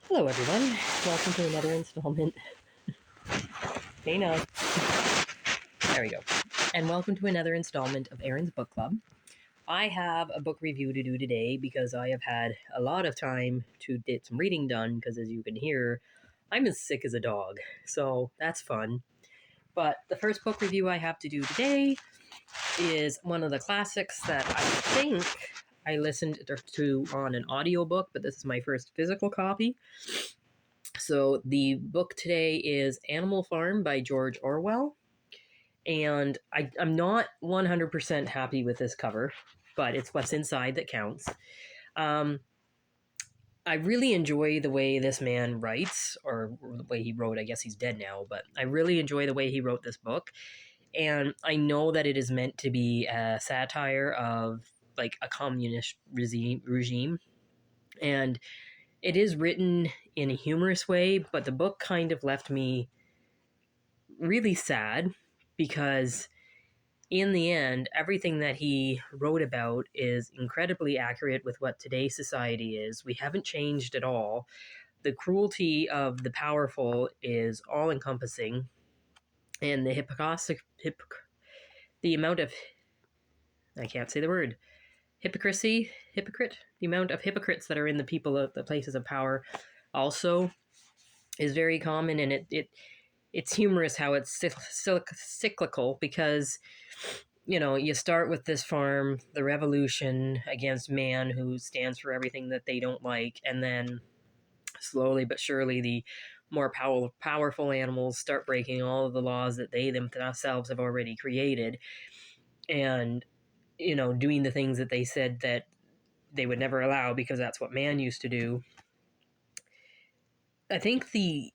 Hello, everyone. Welcome to another installment. Hey, now. There we go. And welcome to another installment of Aaron's Book Club. I have a book review to do today because I have had a lot of time to get some reading done because, as you can hear, I'm as sick as a dog. So that's fun. But the first book review I have to do today is one of the classics that I think I listened to on an audiobook, but this is my first physical copy. So the book today is Animal Farm by George Orwell. And I'm not 100% happy with this cover, but it's what's inside that counts. I really enjoy the way this man writes, or the way he wrote. I guess he's dead now, but I really enjoy the way he wrote this book. And I know that it is meant to be a satire of like a communist regime. And it is written in a humorous way, but the book kind of left me really sad because in the end, everything that he wrote about is incredibly accurate with what today's society is. We haven't changed at all. The cruelty of the powerful is all encompassing, and the amount of I can't say the word hypocrite. The amount of hypocrites that are in the people of the places of power also is very common, and it's humorous how it's cyclical because you start with this farm, the revolution against man who stands for everything that they don't like, and then slowly but surely the more powerful animals start breaking all of the laws that they themselves have already created, and doing the things that they said that they would never allow because that's what man used to do. I think the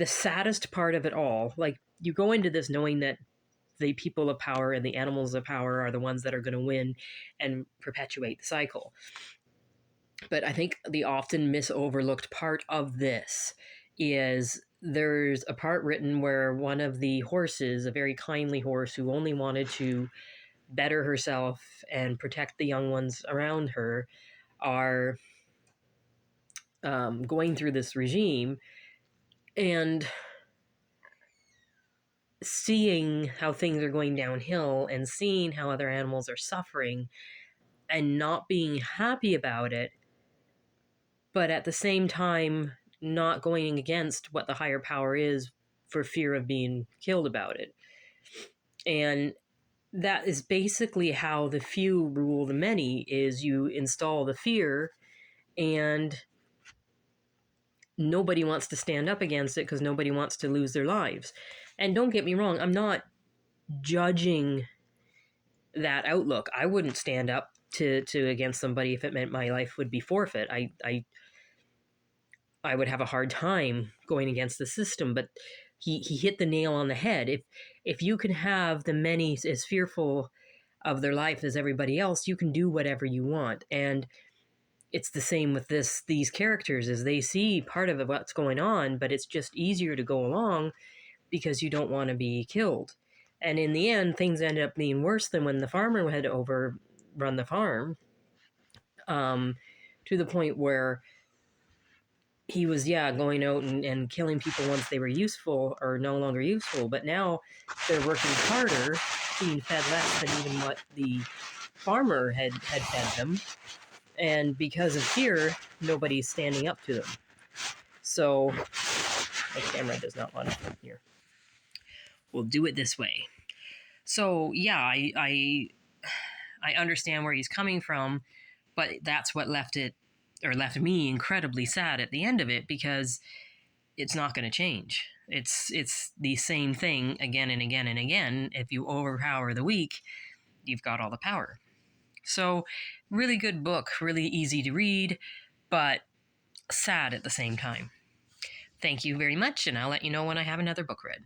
saddest part of it all, like, you go into this knowing that the people of power and the animals of power are the ones that are going to win and perpetuate the cycle. But I think the often misoverlooked part of this is there's a part written where one of the horses, a very kindly horse who only wanted to better herself and protect the young ones around her, are going through this regime and seeing how things are going downhill and seeing how other animals are suffering and not being happy about it, but at the same time not going against what the higher power is for fear of being killed about it. And that is basically how the few rule the many, is you install the fear and nobody wants to stand up against it because nobody wants to lose their lives. And don't get me wrong, I'm not judging that outlook. I wouldn't stand up to against somebody if it meant my life would be forfeit. I would have a hard time going against the system, but he hit the nail on the head. If you can have the many as fearful of their life as everybody else, you can do whatever you want. And it's the same with these characters, as they see part of what's going on, but it's just easier to go along because you don't want to be killed. And in the end, things ended up being worse than when the farmer had overrun the farm, to the point where he was, going out and killing people once they were useful or no longer useful. But now they're working harder, being fed less than even what the farmer had fed them. And because of fear, nobody's standing up to them. So the camera does not want to come here. We'll do it this way. So yeah, I understand where he's coming from, but that's what left me incredibly sad at the end of it, because it's not going to change. It's the same thing again and again and again. If you overpower the weak, you've got all the power. So, really good book, really easy to read, but sad at the same time. Thank you very much, and I'll let you know when I have another book read.